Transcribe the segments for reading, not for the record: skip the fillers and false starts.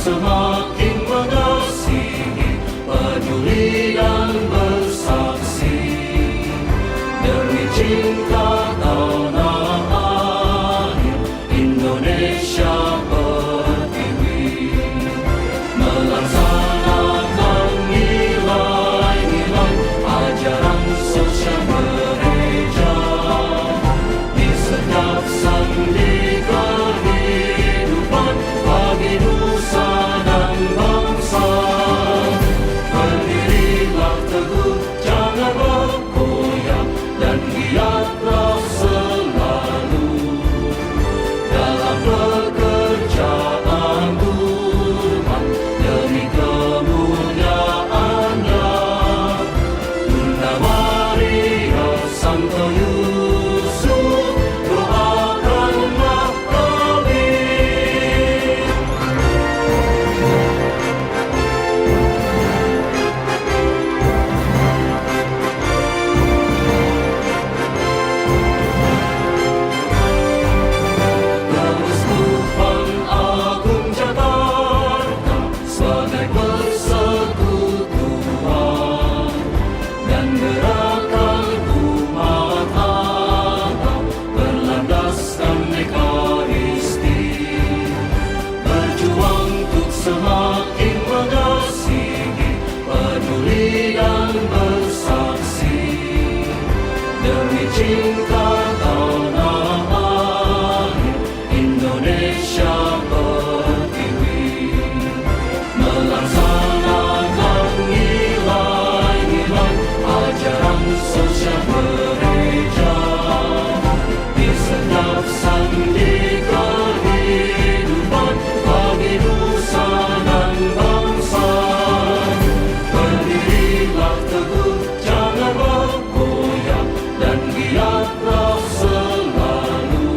semakin mengasihi, peduli dan bersaksi demi cinta tanah air Indonesia Pertiwi, melaksanakan nilai-nilai ajaran sosial gereja di setiap sendi kehidupan bagi nusa dan bangsa. Berdirilah teguh, jangan bergoyah, dan giatlah selalu dalam pekerjaan Tuhan demi kemuliaannya. Bunda Maria, Santo Yusuf, doakanlah kami. Keuskupan Agung Jakarta sebagai persekutuan dan gerakan umat Allah berlandaskan Ekaristi, berjuang untuk semakin mengasihi, peduli dan bersaksi demi cinta tanah air Indonesia Pertiwi, melaksanakan nilai-nilai ajaran sosial gereja di setiap sendi kehidupan bagi nusa dan bangsa. Berdirilah teguh, jangan bergoyah, dan giatlah selalu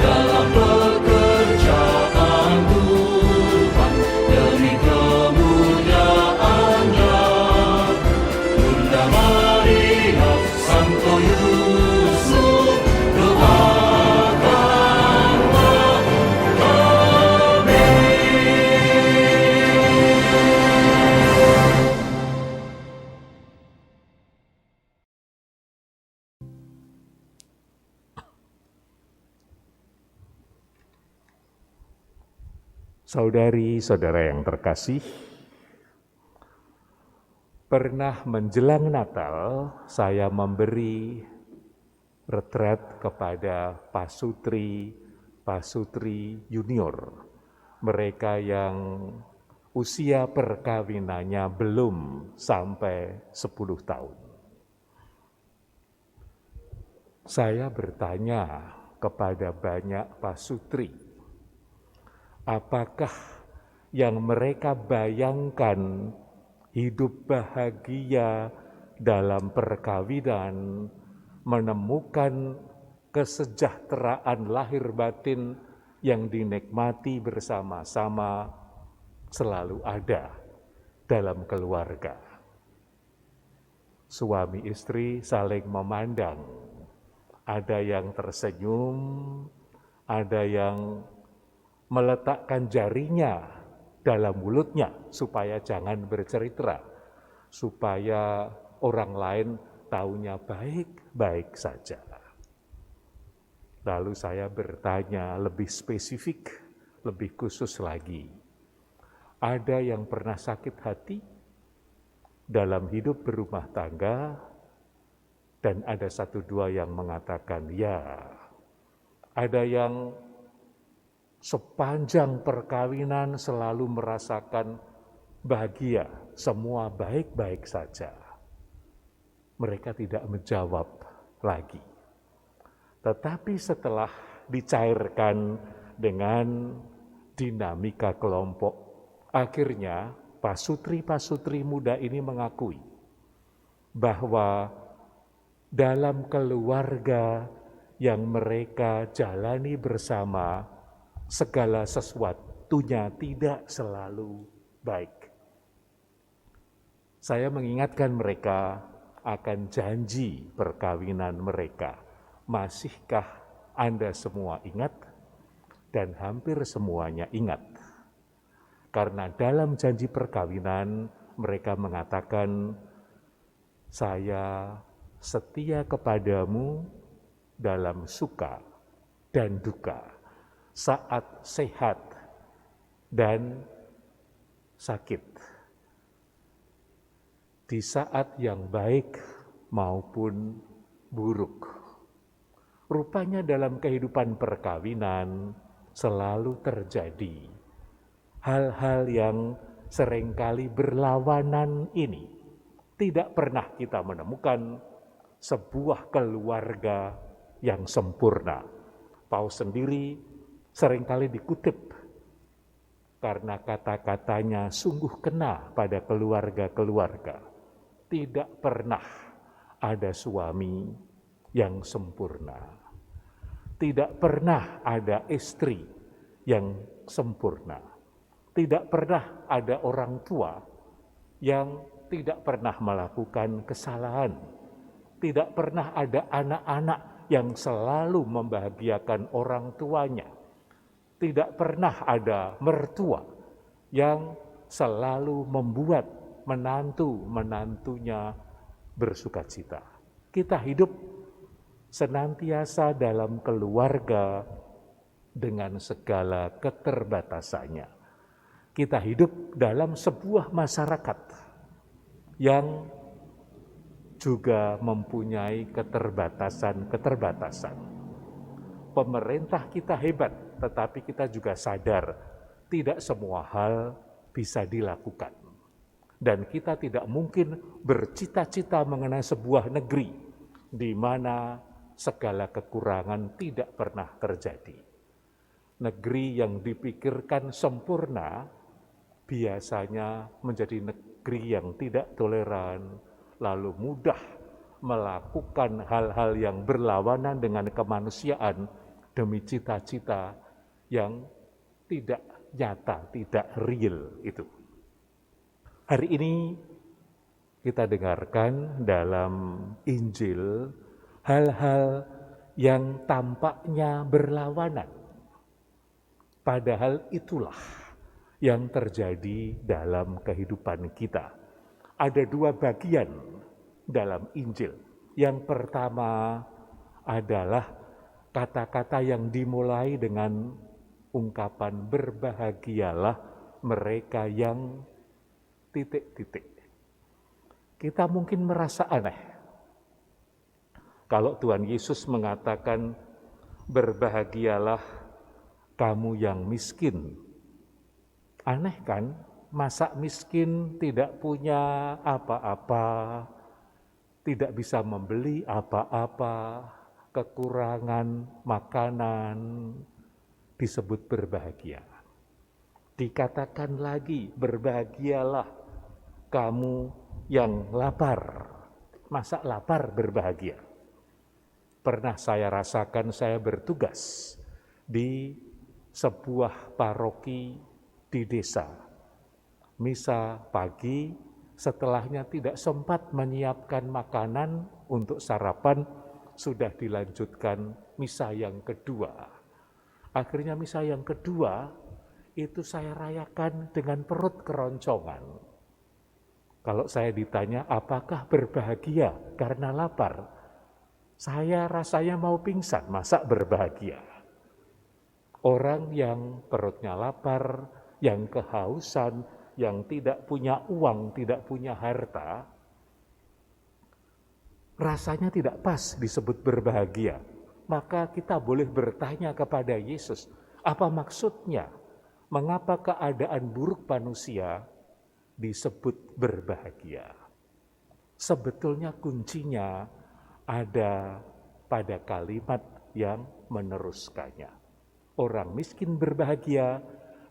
dalam pekerjaan Tuhan demi kemuliaannya. Bunda Maria, Santo Yusuf, doakanlah kami. Saudari-saudara yang terkasih, pernah menjelang Natal saya memberi retret kepada pasutri junior, mereka yang usia perkawinannya belum sampai 10 tahun. Saya bertanya kepada banyak pasutri, apakah yang mereka bayangkan hidup bahagia dalam perkawinan, menemukan kesejahteraan lahir batin yang dinikmati bersama-sama selalu ada dalam keluarga. Suami istri saling memandang, ada yang tersenyum, ada yang meletakkan jarinya dalam mulutnya supaya jangan bercerita, supaya orang lain taunya baik-baik saja. Lalu saya bertanya lebih spesifik, lebih khusus lagi. Ada yang pernah sakit hati dalam hidup berumah tangga, dan ada 1-2 yang mengatakan ya. Ada yang sepanjang perkawinan selalu merasakan bahagia, semua baik-baik saja. Mereka tidak menjawab lagi. Tetapi setelah dicairkan dengan dinamika kelompok, akhirnya pasutri-pasutri muda ini mengakui bahwa dalam keluarga yang mereka jalani bersama, segala sesuatunya tidak selalu baik. Saya mengingatkan mereka akan janji perkawinan mereka. Masihkah Anda semua ingat? Dan hampir semuanya ingat. Karena dalam janji perkawinan mereka mengatakan, saya setia kepadamu dalam suka dan duka, saat sehat dan sakit, di saat yang baik maupun buruk. Rupanya dalam kehidupan perkawinan selalu terjadi hal-hal yang seringkali berlawanan ini. Tidak pernah kita menemukan sebuah keluarga yang sempurna. Paus sendiri seringkali dikutip karena kata-katanya sungguh kena pada keluarga-keluarga. Tidak pernah ada suami yang sempurna. Tidak pernah ada istri yang sempurna. Tidak pernah ada orang tua yang tidak pernah melakukan kesalahan. Tidak pernah ada anak-anak yang selalu membahagiakan orang tuanya. Tidak pernah ada mertua yang selalu membuat menantu-menantunya bersukacita. Kita hidup senantiasa dalam keluarga dengan segala keterbatasannya. Kita hidup dalam sebuah masyarakat yang juga mempunyai keterbatasan-keterbatasan. Pemerintah kita hebat, tetapi kita juga sadar tidak semua hal bisa dilakukan. Dan kita tidak mungkin bercita-cita mengenai sebuah negeri di mana segala kekurangan tidak pernah terjadi. Negeri yang dipikirkan sempurna biasanya menjadi negeri yang tidak toleran, lalu mudah melakukan hal-hal yang berlawanan dengan kemanusiaan demi cita-cita yang tidak nyata, tidak real itu. Hari ini kita dengarkan dalam Injil hal-hal yang tampaknya berlawanan. Padahal itulah yang terjadi dalam kehidupan kita. Ada dua bagian dalam Injil. Yang pertama adalah kata-kata yang dimulai dengan ungkapan berbahagialah mereka yang ... Kita mungkin merasa aneh kalau Tuhan Yesus mengatakan berbahagialah kamu yang miskin. Aneh kan? Masa miskin tidak punya apa-apa, tidak bisa membeli apa-apa, kekurangan makanan, disebut berbahagia. Dikatakan lagi, berbahagialah kamu yang lapar. Masa lapar berbahagia? Pernah saya rasakan, saya bertugas di sebuah paroki di desa. Misa pagi, setelahnya tidak sempat menyiapkan makanan untuk sarapan, sudah dilanjutkan misa yang kedua. Akhirnya misa yang kedua, itu saya rayakan dengan perut keroncongan. Kalau saya ditanya, apakah berbahagia karena lapar? Saya rasanya mau pingsan, masa berbahagia? Orang yang perutnya lapar, yang kehausan, yang tidak punya uang, tidak punya harta, rasanya tidak pas disebut berbahagia. Maka kita boleh bertanya kepada Yesus, apa maksudnya? Mengapa keadaan buruk manusia disebut berbahagia? Sebetulnya kuncinya ada pada kalimat yang meneruskannya. Orang miskin berbahagia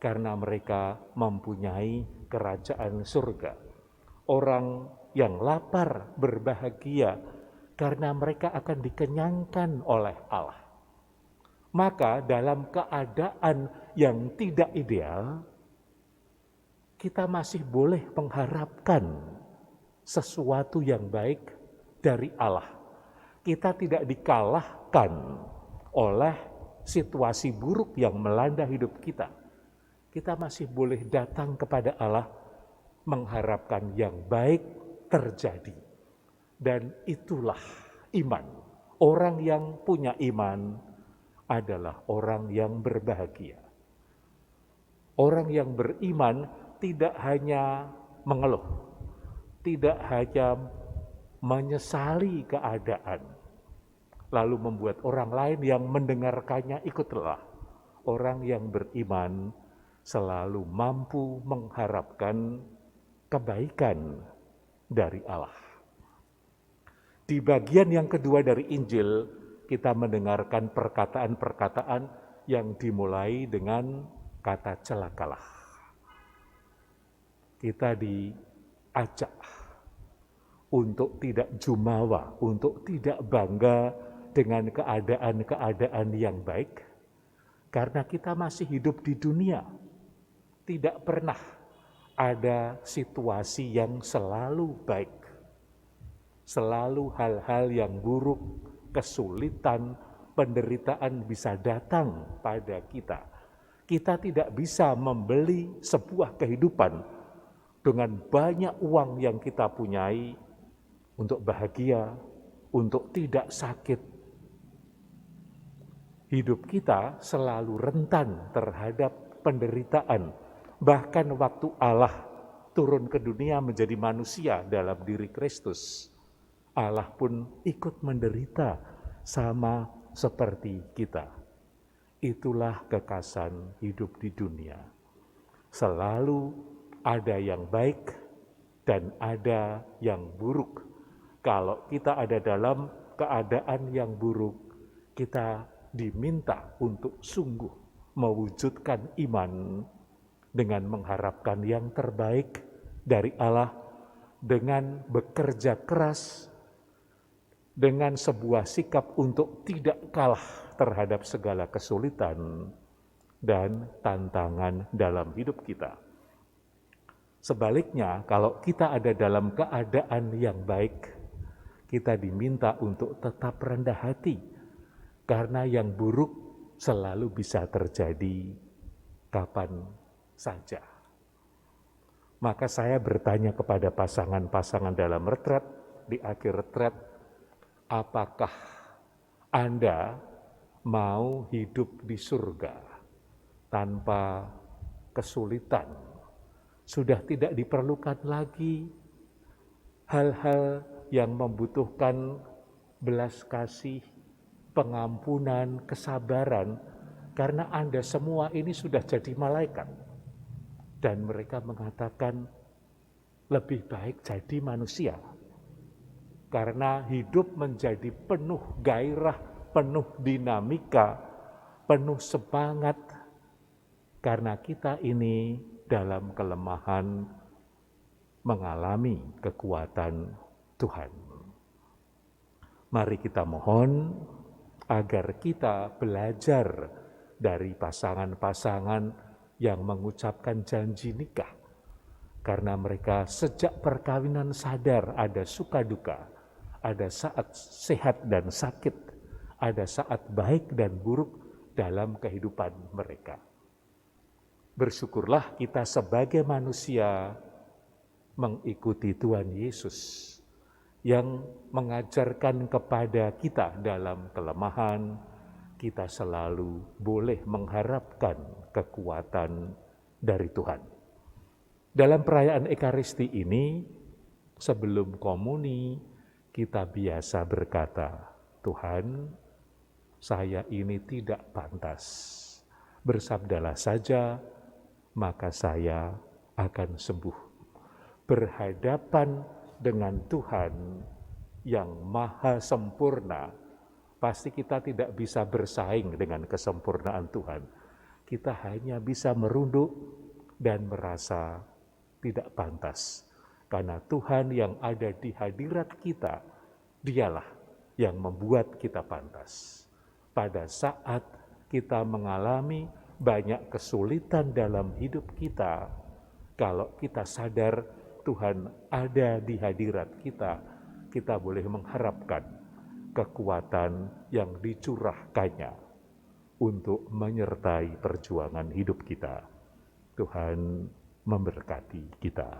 karena mereka mempunyai kerajaan surga. Orang yang lapar berbahagia karena mereka akan dikenyangkan oleh Allah. Maka dalam keadaan yang tidak ideal, kita masih boleh mengharapkan sesuatu yang baik dari Allah. Kita tidak dikalahkan oleh situasi buruk yang melanda hidup kita. kita masih boleh datang kepada Allah mengharapkan yang baik terjadi. Dan itulah iman. Orang yang punya iman adalah orang yang berbahagia. Orang yang beriman tidak hanya mengeluh, tidak hanya menyesali keadaan, lalu membuat orang lain yang mendengarkannya ikut lelah. Orang yang beriman selalu mampu mengharapkan kebaikan dari Allah. Di bagian yang kedua dari Injil, kita mendengarkan perkataan-perkataan yang dimulai dengan kata celakalah. Kita diajak untuk tidak jumawa, untuk tidak bangga dengan keadaan-keadaan yang baik, karena kita masih hidup di dunia. Tidak pernah ada situasi yang selalu baik. Selalu hal-hal yang buruk, kesulitan, penderitaan bisa datang pada kita. Kita tidak bisa membeli sebuah kehidupan dengan banyak uang yang kita punyai untuk bahagia, untuk tidak sakit. Hidup kita selalu rentan terhadap penderitaan. Bahkan waktu Allah turun ke dunia menjadi manusia dalam diri Kristus, Allah pun ikut menderita sama seperti kita. Itulah kekasan hidup di dunia. Selalu ada yang baik dan ada yang buruk. Kalau kita ada dalam keadaan yang buruk, kita diminta untuk sungguh mewujudkan iman dengan mengharapkan yang terbaik dari Allah, dengan bekerja keras, dengan sebuah sikap untuk tidak kalah terhadap segala kesulitan dan tantangan dalam hidup kita. Sebaliknya, kalau kita ada dalam keadaan yang baik, kita diminta untuk tetap rendah hati, karena yang buruk selalu bisa terjadi kapan saja. Maka saya bertanya kepada pasangan-pasangan dalam retret, di akhir retret, apakah Anda mau hidup di surga tanpa kesulitan? Sudah tidak diperlukan lagi hal-hal yang membutuhkan belas kasih, pengampunan, kesabaran, karena Anda semua ini sudah jadi malaikat. Dan mereka mengatakan lebih baik jadi manusia. Karena hidup menjadi penuh gairah, penuh dinamika, penuh semangat. Karena kita ini dalam kelemahan mengalami kekuatan Tuhan. Mari kita mohon agar kita belajar dari pasangan-pasangan yang mengucapkan janji nikah. Karena mereka sejak perkawinan sadar ada suka duka. Ada saat sehat dan sakit, ada saat baik dan buruk dalam kehidupan mereka. Bersyukurlah kita sebagai manusia mengikuti Tuhan Yesus yang mengajarkan kepada kita dalam kelemahan, kita selalu boleh mengharapkan kekuatan dari Tuhan. Dalam perayaan Ekaristi ini, sebelum komuni, kita biasa berkata, Tuhan, saya ini tidak pantas. Bersabdalah saja, maka saya akan sembuh. Berhadapan dengan Tuhan yang maha sempurna, pasti kita tidak bisa bersaing dengan kesempurnaan Tuhan. Kita hanya bisa merunduk dan merasa tidak pantas. Karena Tuhan yang ada di hadirat kita, dialah yang membuat kita pantas. Pada saat kita mengalami banyak kesulitan dalam hidup kita, kalau kita sadar Tuhan ada di hadirat kita, kita boleh mengharapkan kekuatan yang dicurahkannya untuk menyertai perjuangan hidup kita. Tuhan memberkati kita.